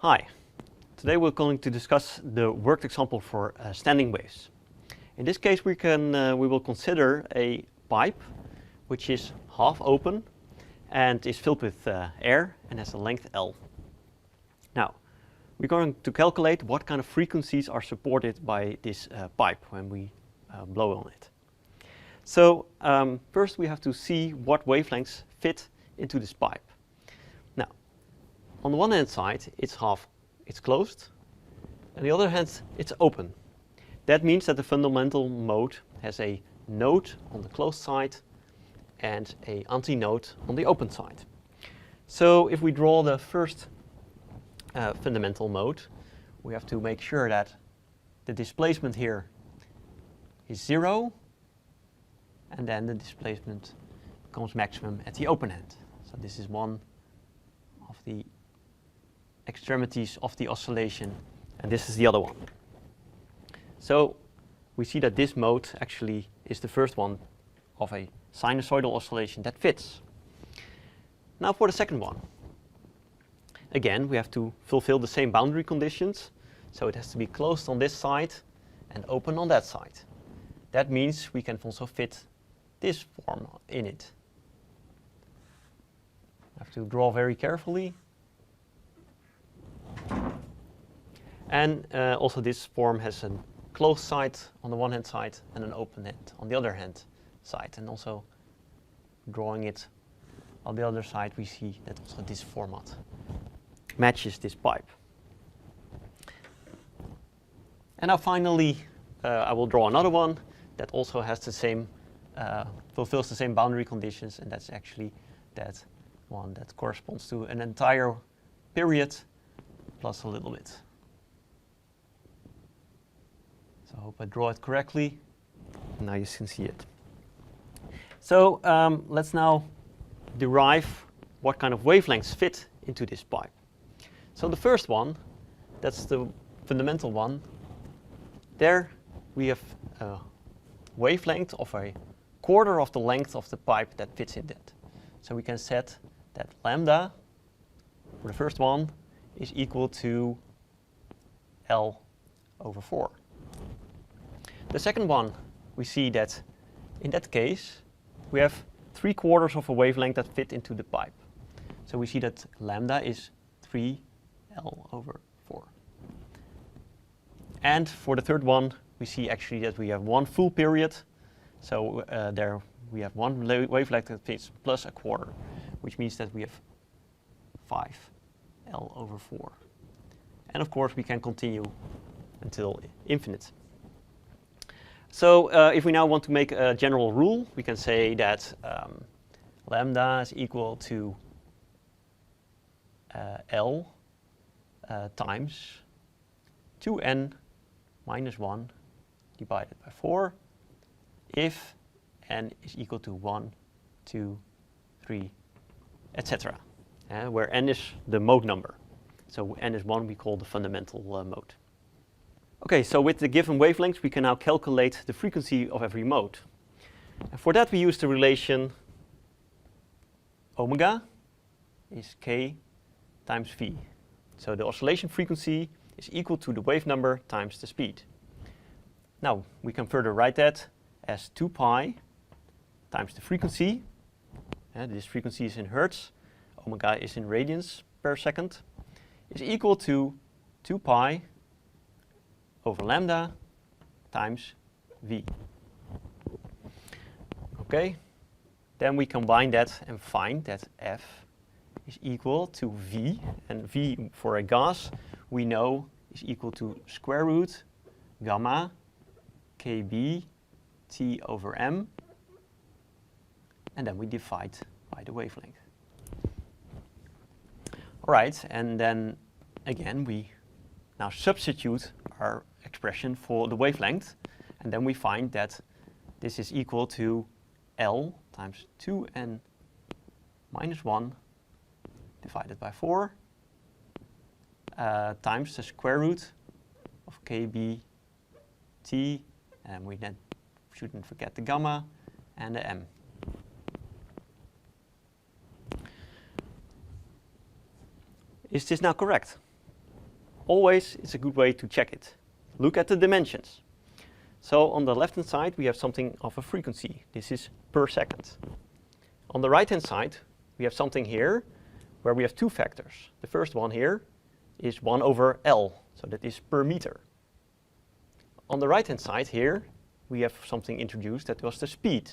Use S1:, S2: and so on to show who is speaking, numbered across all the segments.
S1: Hi, today we're going to discuss the worked example for standing waves. In this case we will consider a pipe which is half open and is filled with air and has a length L. Now, we're going to calculate what kind of frequencies are supported by this pipe when we blow on it. So first we have to see what wavelengths fit into this pipe. Now, on the one hand side, it's closed, and the other hand, it's open. That means that the fundamental mode has a node on the closed side and an antinode on the open side. So if we draw the first fundamental mode, we have to make sure that the displacement here is 0, and then the displacement becomes maximum at the open end. So this is one of the extremities of the oscillation, and this is the other one. So we see that this mode actually is the first one of a sinusoidal oscillation that fits. Now for the second one. Again, we have to fulfill the same boundary conditions, so it has to be closed on this side and open on that side. That means we can also fit this form in it. I have to draw very carefully. And also this form has a closed side on the one hand side and an open end on the other hand side. And also drawing it on the other side, we see that also this format matches this pipe. And now finally, I will draw another one that also has the same, fulfills the same boundary conditions, and that's actually that one that corresponds to an entire period plus a little bit. So I hope I draw it correctly. Now you can see it. So let's now derive what kind of wavelengths fit into this pipe. So the first one, that's the fundamental one. There we have a wavelength of a quarter of the length of the pipe that fits in that. So we can set that lambda for the first one is equal to L/4. The second one, we see that in that case we have 3/4 of a wavelength that fit into the pipe. So we see that lambda is 3L/4. And for the third one, we see actually that we have one full period. So there we have one wavelength that fits plus a quarter, which means that we have 5L/4. And of course, we can continue until infinite. So if we now want to make a general rule, we can say that lambda is equal to L times 2n minus 1 divided by 4 if n is equal to 1, 2, 3, etc. Where n is the mode number. So n is 1, we call the fundamental mode. Okay, so with the given wavelengths, we can now calculate the frequency of every mode. And for that, we use the relation omega is k times v. So the oscillation frequency is equal to the wave number times the speed. Now, we can further write that as 2 pi times the frequency. This frequency is in hertz. Omega is in radians per second. Is equal to 2 pi over lambda times v. Okay, then we combine that and find that F is equal to V, and V for a gas we know is equal to square root gamma kb T over m, and then we divide by the wavelength. All right, and then again we now substitute our expression for the wavelength, and then we find that this is equal to L times 2n minus 1 divided by 4 times the square root of kb t, and we then shouldn't forget the gamma and the m. Is this now correct? always it's a good way to check it. Look at the dimensions. So on the left hand side we have something of a frequency. This is per second. On the right hand side we have something here where we have two factors. The first one here is 1 over L, so that is per meter. On the right hand side here we have something introduced that was the speed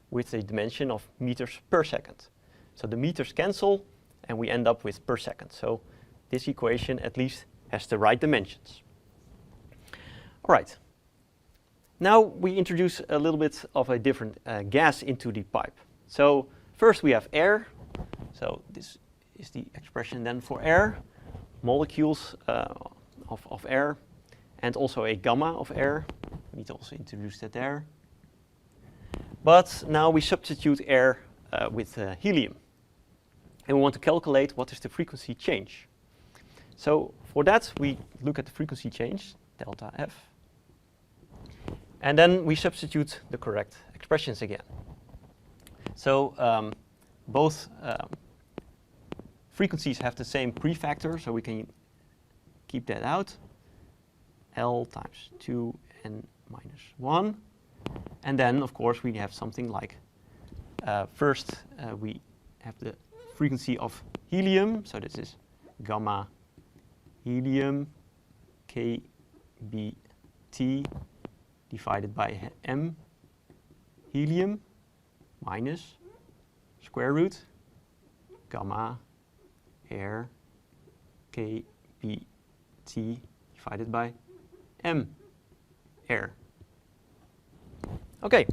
S1: with a dimension of meters per second. So the meters cancel and we end up with per second. So this equation at least has the right dimensions. All right. Now we introduce a little bit of a different gas into the pipe. So first we have air. So this is the expression then for air, molecules of air, and also a gamma of air. We need to also introduce that there. But now we substitute air with helium. And we want to calculate what is the frequency change. So for that we look at the frequency change, delta F. And then we substitute the correct expressions again. So both frequencies have the same prefactor, so we can keep that out. L times 2n minus 1. And then, of course, we have something like, first we have the frequency of helium, so this is gamma helium kBT divided by m helium minus square root gamma air kBT divided by m air. Okay,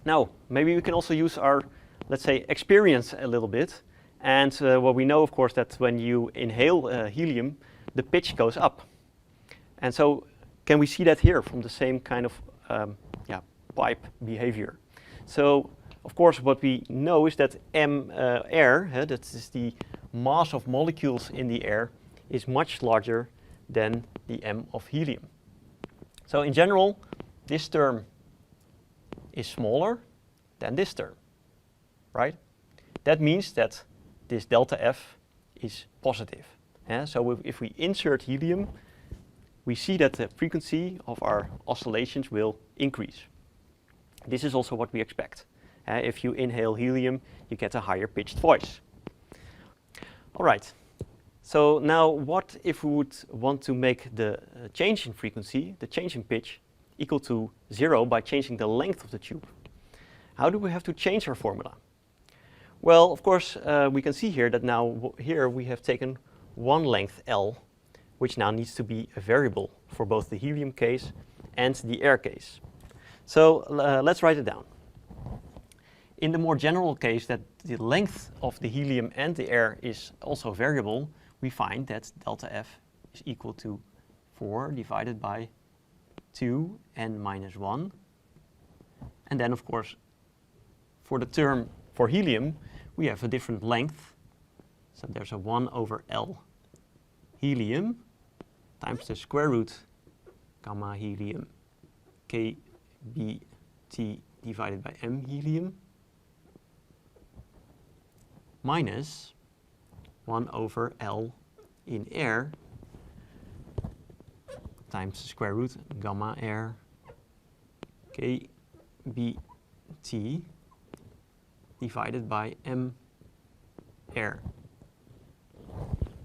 S1: now maybe we can also use our, let's say, experience a little bit. And what we know, of course, that when you inhale helium, the pitch goes up. And so can we see that here from the same kind of pipe behavior? So, of course, what we know is that m air, that is the mass of molecules in the air, is much larger than the m of helium. So in general, this term is smaller than this term, right? That means that this delta F is positive. So if we insert helium, we see that the frequency of our oscillations will increase. This is also what we expect. If you inhale helium, you get a higher pitched voice. All right. So now what if we would want to make the change in frequency, the change in pitch, equal to 0 by changing the length of the tube? How do we have to change our formula? Well, of course, we can see here that now here we have taken one length L, which now needs to be a variable for both the helium case and the air case. So let's write it down. In the more general case that the length of the helium and the air is also variable, we find that delta F is equal to 4 divided by 2n minus 1. And then, of course, for the term for helium, we have a different length. So there's a 1 over L helium times the square root gamma helium kBT divided by m helium minus 1 over L in air times the square root gamma air kBT divided by m air.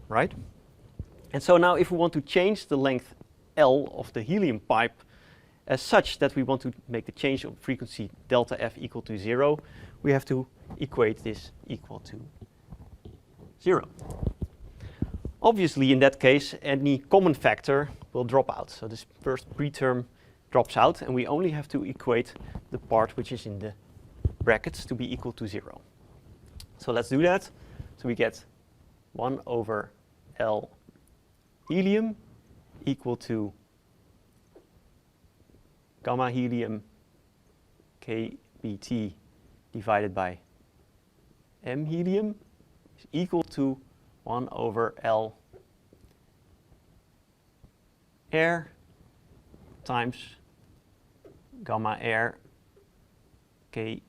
S1: Right? And so now if we want to change the length L of the helium pipe as such that we want to make the change of frequency delta F equal to 0, we have to equate this equal to 0. Obviously, in that case, any common factor will drop out. So this first preterm drops out, and we only have to equate the part which is in the brackets to be equal to 0. So let's do that. So we get 1 over L helium equal to gamma helium kBT divided by m helium is equal to 1 over L air times gamma air kBT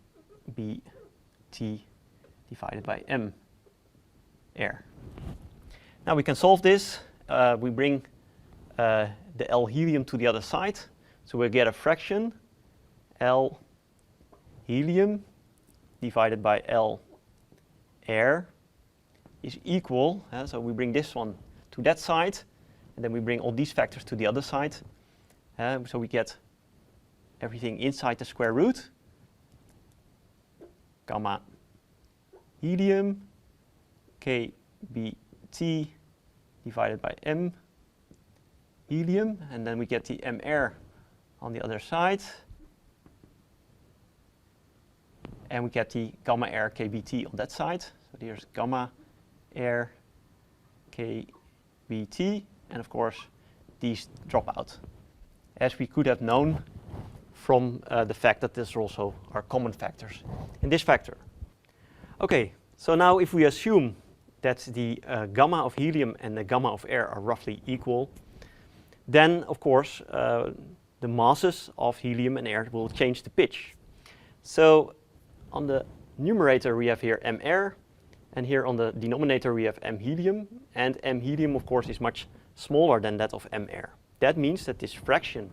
S1: divided by m air. Now we can solve this. we bring the L helium to the other side. So we'll get a fraction L helium divided by L air is equal. So we bring this one to that side, and then we bring all these factors to the other side. So we get everything inside the square root. Gamma helium kBt divided by m helium, and then we get the m air on the other side, and we get the gamma air kBt on that side. So there's gamma air kBt, and of course these drop out, as we could have known from the fact that these also are common factors in this factor. Okay, so now if we assume that the gamma of helium and the gamma of air are roughly equal, then of course the masses of helium and air will change the pitch. So on the numerator we have here m air, and here on the denominator we have m helium, and m helium of course is much smaller than that of m air. That means that this fraction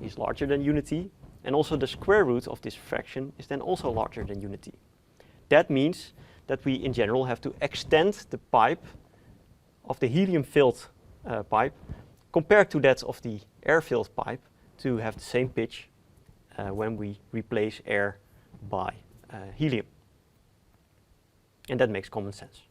S1: is larger than unity, and also the square root of this fraction is then also larger than unity. That means that we in general have to extend the pipe of the helium-filled pipe compared to that of the air-filled pipe to have the same pitch when we replace air by helium. And that makes common sense.